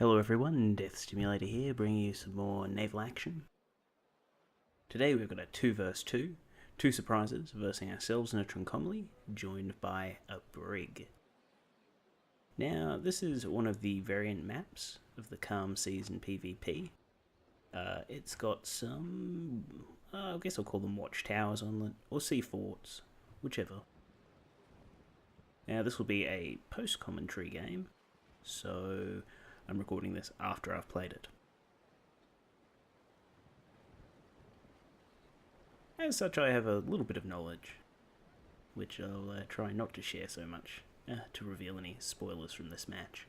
Hello everyone, Death Stimulator here, bringing you some more Naval Action. Today we've got a 2 vs 2, two surprises versing ourselves in a Trincomalee, joined by a Brig. Now, this is one of the variant maps of the Calm Seas in PvP. It's got some, I guess I'll call them watchtowers on it, or sea forts, whichever. Now, this will be a post-commentary game, so I'm recording this after I've played it. As such, I have a little bit of knowledge, which I'll try not to share so much, to reveal any spoilers from this match.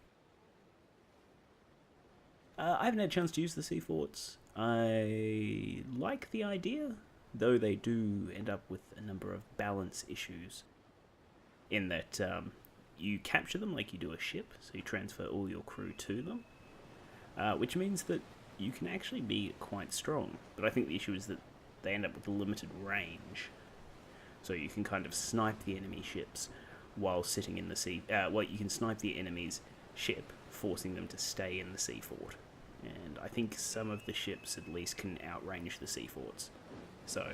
I haven't had a chance to use the sea forts. I like the idea, though they do end up with a number of balance issues, in that you capture them like you do a ship, so you transfer all your crew to them, which means that you can actually be quite strong, but I think the issue is that they end up with a limited range, so you can kind of snipe the enemy ships while sitting in the sea. You can snipe the enemy's ship, forcing them to stay in the sea fort, and I think some of the ships at least can outrange the sea forts, so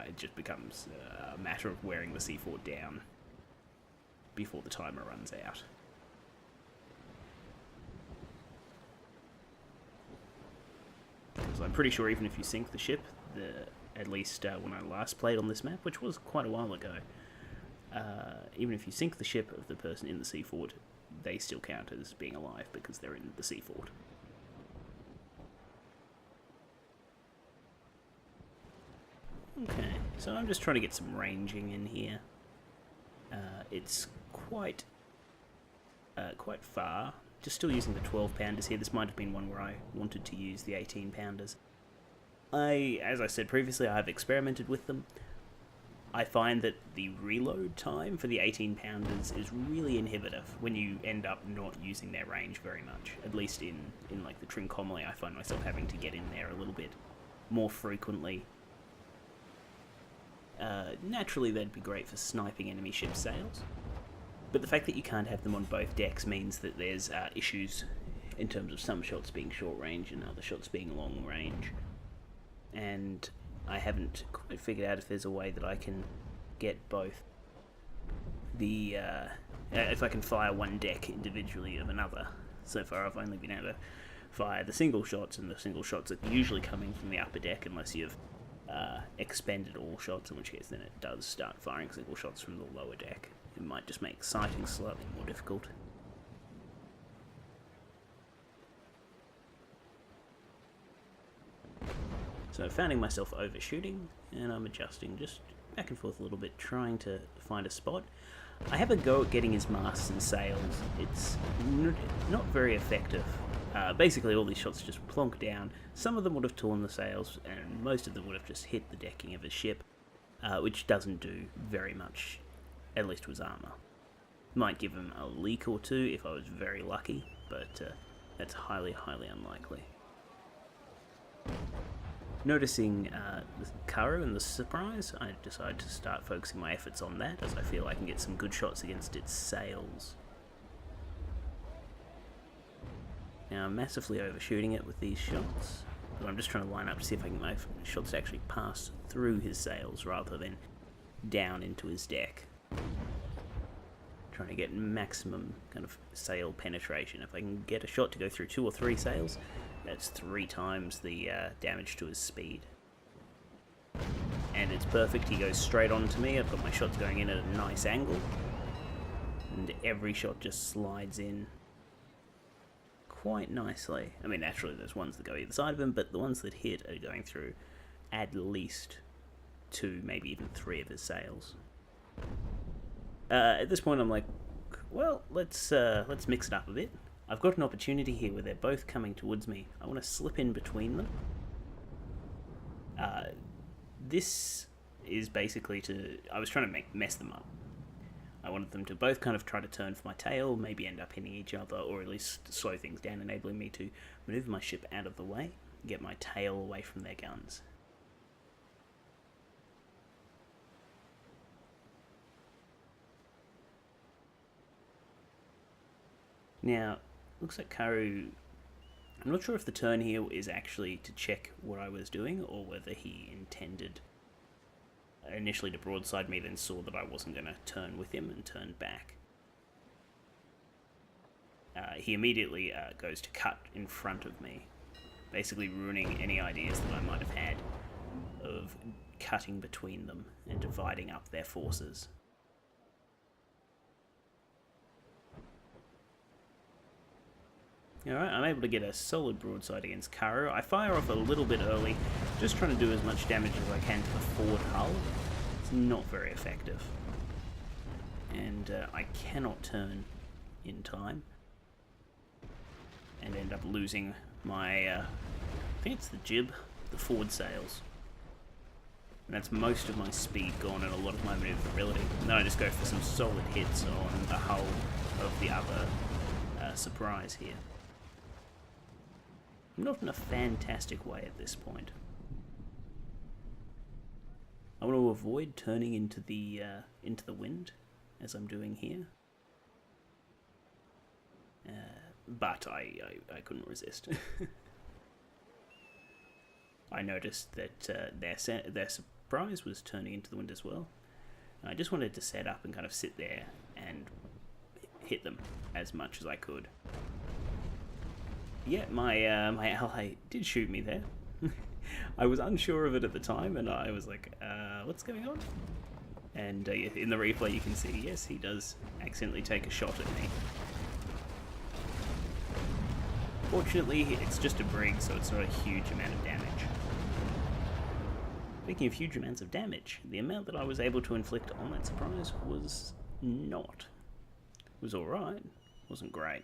it just becomes a matter of wearing the sea fort down before the timer runs out. Because I'm pretty sure even if you sink the ship, at least when I last played on this map, which was quite a while ago, even if you sink the ship of the person in the sea fort, they still count as being alive because they're in the sea fort. Okay, so I'm just trying to get some ranging in here. It's quite far. Just still using the 12-pounders here. This might have been one where I wanted to use the 18-pounders. As I said previously, I have experimented with them. I find that the reload time for the 18-pounders is really inhibitive when you end up not using their range very much. At least in like the Trincomalee, I find myself having to get in there a little bit more frequently. Naturally, they'd be great for sniping enemy ship sails, but the fact that you can't have them on both decks means that there's issues in terms of some shots being short range and other shots being long range. And I haven't quite figured out if there's a way that I can get both the if I can fire one deck individually of another. So far I've only been able to fire the single shots, and the single shots are usually coming from the upper deck unless you've expended all shots, in which case then it does start firing single shots from the lower deck. It might just make sighting slightly more difficult. So finding myself overshooting, and I'm adjusting just back and forth a little bit, trying to find a spot. I have a go at getting his masts and sails. It's not very effective. Basically all these shots just plonk down. Some of them would have torn the sails, and most of them would have just hit the decking of his ship, which doesn't do very much, at least to his armour. Might give him a leak or two if I was very lucky, but that's highly, highly unlikely. Noticing the Karu and the Surprise, I decided to start focusing my efforts on that, as I feel I can get some good shots against its sails. Now I'm massively overshooting it with these shots, but I'm just trying to line up to see if I can get my shots to actually pass through his sails rather than down into his deck. Trying to get maximum kind of sail penetration. If I can get a shot to go through 2 or 3 sails, that's 3 times the damage to his speed. And it's perfect, he goes straight on to me. I've got my shots going in at a nice angle, and every shot just slides in quite nicely. I mean, naturally there's ones that go either side of him, but the ones that hit are going through at least 2, maybe even 3 of his sails. At this point I'm like, well, let's mix it up a bit. I've got an opportunity here where they're both coming towards me. I want to slip in between them. This is basically I was trying to mess them up. I wanted them to both kind of try to turn for my tail, maybe end up hitting each other, or at least slow things down, enabling me to maneuver my ship out of the way, get my tail away from their guns. Now, looks like Karu I'm not sure if the turn here is actually to check what I was doing, or whether he intended initially to broadside me, then saw that I wasn't going to turn with him and turned back. He immediately goes to cut in front of me, basically ruining any ideas that I might have had of cutting between them and dividing up their forces. Alright, I'm able to get a solid broadside against Karo. I fire off a little bit early, just trying to do as much damage as I can to the forward hull. It's not very effective. And I cannot turn in time. And end up losing my, I think it's the jib, the forward sails. And that's most of my speed gone and a lot of my maneuverability. And then I just go for some solid hits on the hull of the other surprise here. I'm not in a fantastic way at this point. I want to avoid turning into the wind, as I'm doing here. But I couldn't resist. I noticed that their surprise was turning into the wind as well. I just wanted to set up and kind of sit there and hit them as much as I could. Yeah, my ally did shoot me there. I was unsure of it at the time, and I was like, what's going on? And in the replay you can see, yes, he does accidentally take a shot at me. Fortunately, it's just a brig, so it's not a huge amount of damage. Speaking of huge amounts of damage, the amount that I was able to inflict on that surprise was not. It was alright, wasn't great.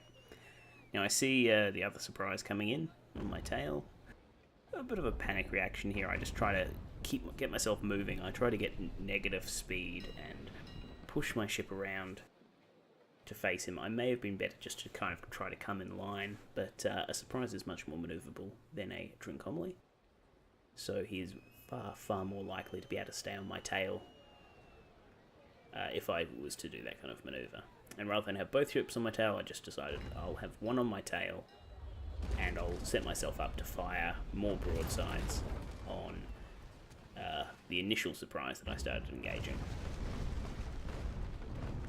Now I see the other surprise coming in on my tail. A bit of a panic reaction here. I just try to get myself moving. I try to get negative speed and push my ship around to face him. I may have been better just to kind of try to come in line, but a surprise is much more maneuverable than a Trincomalee. So he's far more likely to be able to stay on my tail if I was to do that kind of maneuver. And rather than have both ships on my tail, I just decided I'll have one on my tail, and I'll set myself up to fire more broadsides on the initial surprise that I started engaging.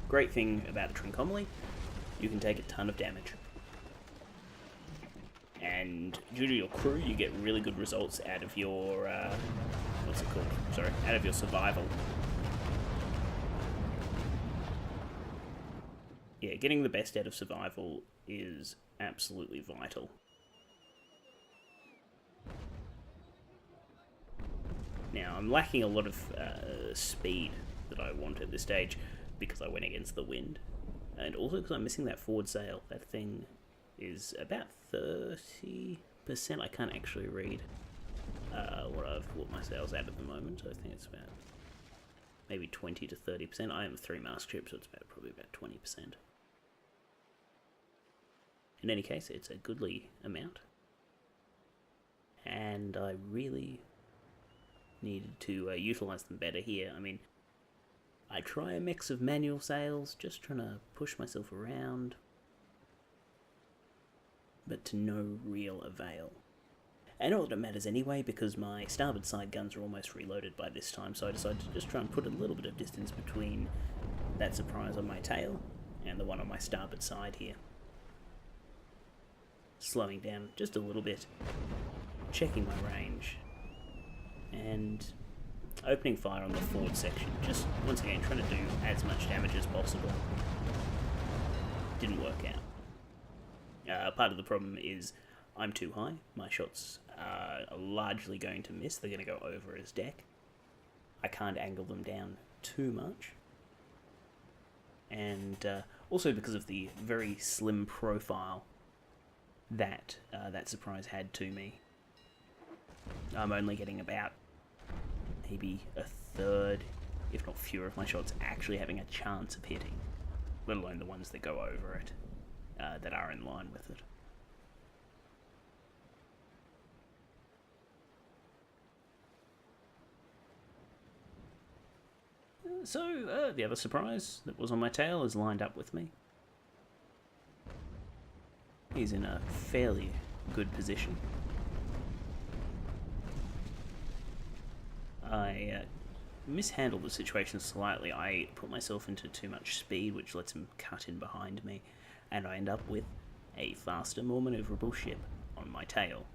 Great thing about a Trincomalee, you can take a ton of damage. And due to your crew, you get really good results out of your, out of your survival. Yeah, getting the best out of survival is absolutely vital. Now, I'm lacking a lot of speed that I want at this stage because I went against the wind. And also because I'm missing that forward sail. That thing is about 30%. I can't actually read what my sail's at the moment. I think it's about maybe 20 to 30%. I am a 3-mast ship, so it's probably about 20%. In any case, it's a goodly amount. And I really needed to utilise them better here. I mean, I try a mix of manual sails, just trying to push myself around, but to no real avail. And all that matters anyway, because my starboard side guns are almost reloaded by this time, so I decided to just try and put a little bit of distance between that surprise on my tail and the one on my starboard side here. Slowing down just a little bit, checking my range, and opening fire on the forward section, just once again trying to do as much damage as possible. Didn't work out. Part of the problem is I'm too high. My shots are largely going to miss. They're going to go over his deck. I can't angle them down too much. And also because of the very slim profile that that surprise had to me, I'm only getting about maybe a third, if not fewer, of my shots actually having a chance of hitting, let alone the ones that go over it, that are in line with it. So, the other surprise that was on my tail is lined up with me. He's in a fairly good position. I mishandled the situation slightly. I put myself into too much speed, which lets him cut in behind me, and I end up with a faster, more manoeuvrable ship on my tail.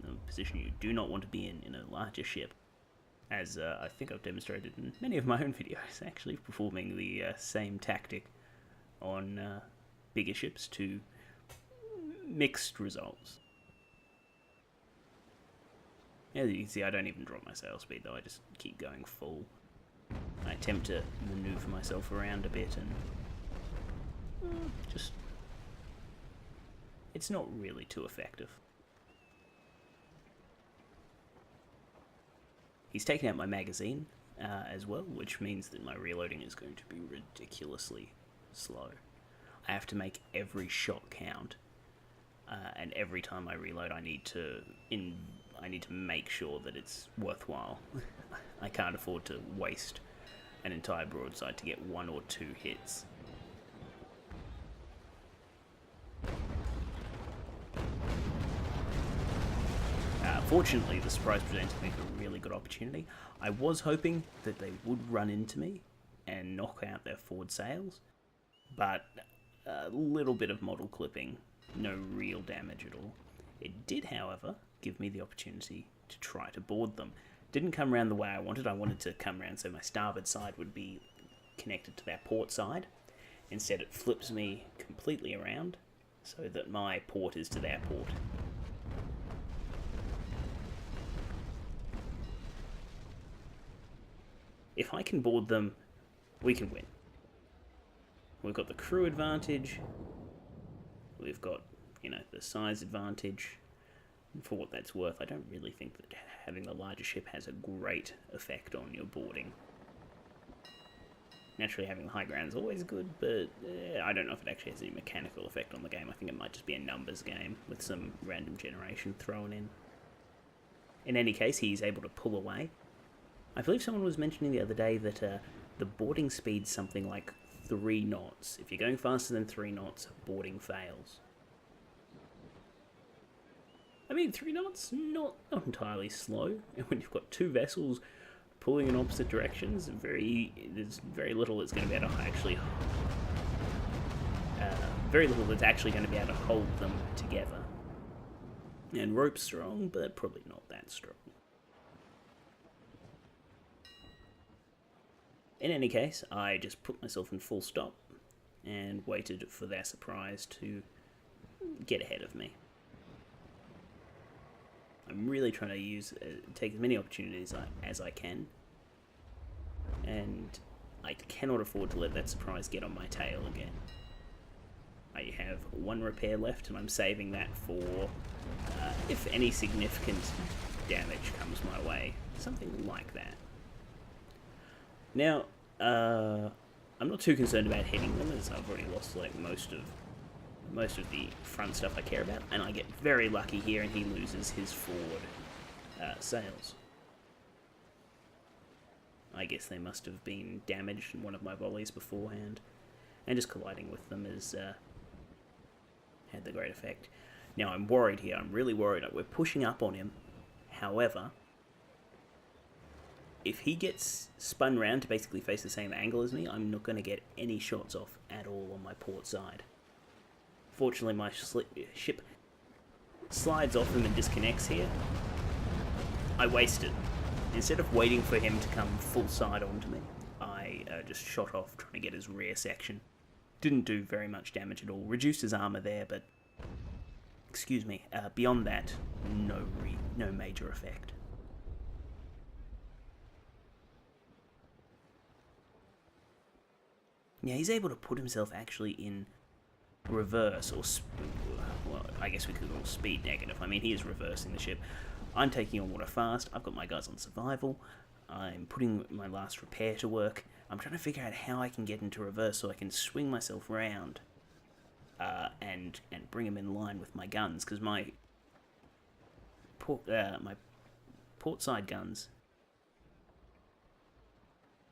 A position you do not want to be in a larger ship, as I think I've demonstrated in many of my own videos, actually performing the same tactic on bigger ships to mixed results. As you can see, I don't even drop my sail speed though, I just keep going full. I attempt to maneuver myself around a bit and just... it's not really too effective. He's taken out my magazine as well, which means that my reloading is going to be ridiculously slow. I have to make every shot count, and every time I reload I need to make sure that it's worthwhile. I can't afford to waste an entire broadside to get 1 or 2 hits. Fortunately, the surprise presented me with a really good opportunity. I was hoping that they would run into me and knock out their forward sails, but a little bit of model clipping, no real damage at all. It did, however, give me the opportunity to try to board them. Didn't come around the way I wanted. I wanted to come around so my starboard side would be connected to their port side. Instead, it flips me completely around so that my port is to their port. If I can board them, we can win. We've got the crew advantage. We've got, the size advantage. And for what that's worth, I don't really think that having the larger ship has a great effect on your boarding. Naturally, having the high ground is always good, but I don't know if it actually has any mechanical effect on the game. I think it might just be a numbers game with some random generation thrown in. In any case, he's able to pull away. I believe someone was mentioning the other day that the boarding speed's something like 3 knots. If you're going faster than 3 knots, boarding fails. I mean, 3 knots, not entirely slow. And when you've got 2 vessels pulling in opposite directions, there's very little that's going to be able to actually... very little that's actually going to be able to hold them together. And rope's strong, but probably not that strong. In any case, I just put myself in full stop and waited for their surprise to get ahead of me. I'm really trying to take as many opportunities as I can, and I cannot afford to let that surprise get on my tail again. I have 1 repair left, and I'm saving that for if any significant damage comes my way, something like that. Now, I'm not too concerned about hitting them, as I've already lost like most of the front stuff I care about, and I get very lucky here, and he loses his forward sails. I guess they must have been damaged in one of my volleys beforehand, and just colliding with them has had the great effect. Now I'm worried here. I'm really worried. We're pushing up on him. However, if he gets spun round to basically face the same angle as me, I'm not going to get any shots off at all on my port side. Fortunately, my ship slides off him and disconnects here. I wasted. Instead of waiting for him to come full side onto me, I just shot off trying to get his rear section. Didn't do very much damage at all. Reduced his armor there, but beyond that, no major effect. Yeah, he's able to put himself actually in reverse, or well, I guess we could call speed negative. I mean, he is reversing the ship. I'm taking on water fast. I've got my guys on survival. I'm putting my last repair to work. I'm trying to figure out how I can get into reverse so I can swing myself round and bring him in line with my guns, because my port side guns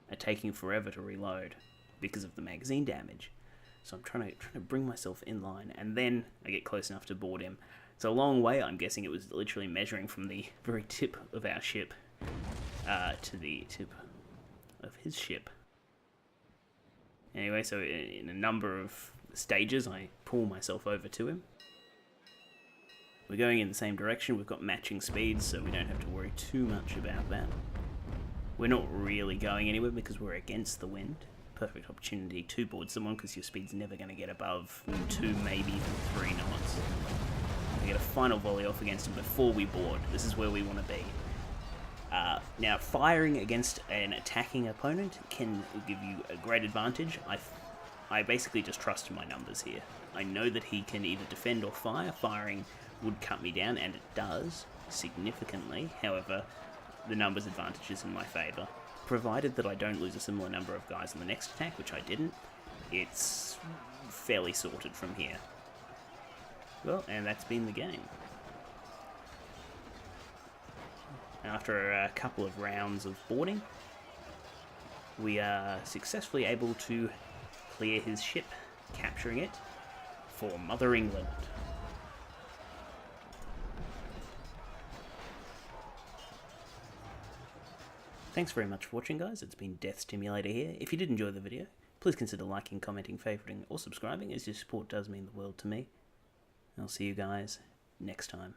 are taking forever to reload because of the magazine damage. So I'm trying to bring myself in line, and then I get close enough to board him It's a long way. I'm guessing it was literally measuring from the very tip of our ship to the tip of his ship. Anyway, so in a number of stages, I pull myself over to him. We're going in the same direction. We've got matching speeds, so we don't have to worry too much about that. We're not really going anywhere because we're against the wind. Perfect opportunity to board someone because your speed's never going to get above 2, maybe even 3 knots. We get a final volley off against him before we board. This is where we want to be. Now, firing against an attacking opponent can give you a great advantage. I basically just trust my numbers here. I know that he can either defend or fire. Firing would cut me down, and it does, significantly. However, the numbers advantage is in my favour. Provided that I don't lose a similar number of guys in the next attack, which I didn't, it's fairly sorted from here. Well, and that's been the game. After a couple of rounds of boarding, we are successfully able to clear his ship, capturing it for Mother England. Thanks very much for watching, guys. It's been Death Stimulator here. If you did enjoy the video, please consider liking, commenting, favoriting, or subscribing, as your support does mean the world to me. I'll see you guys next time.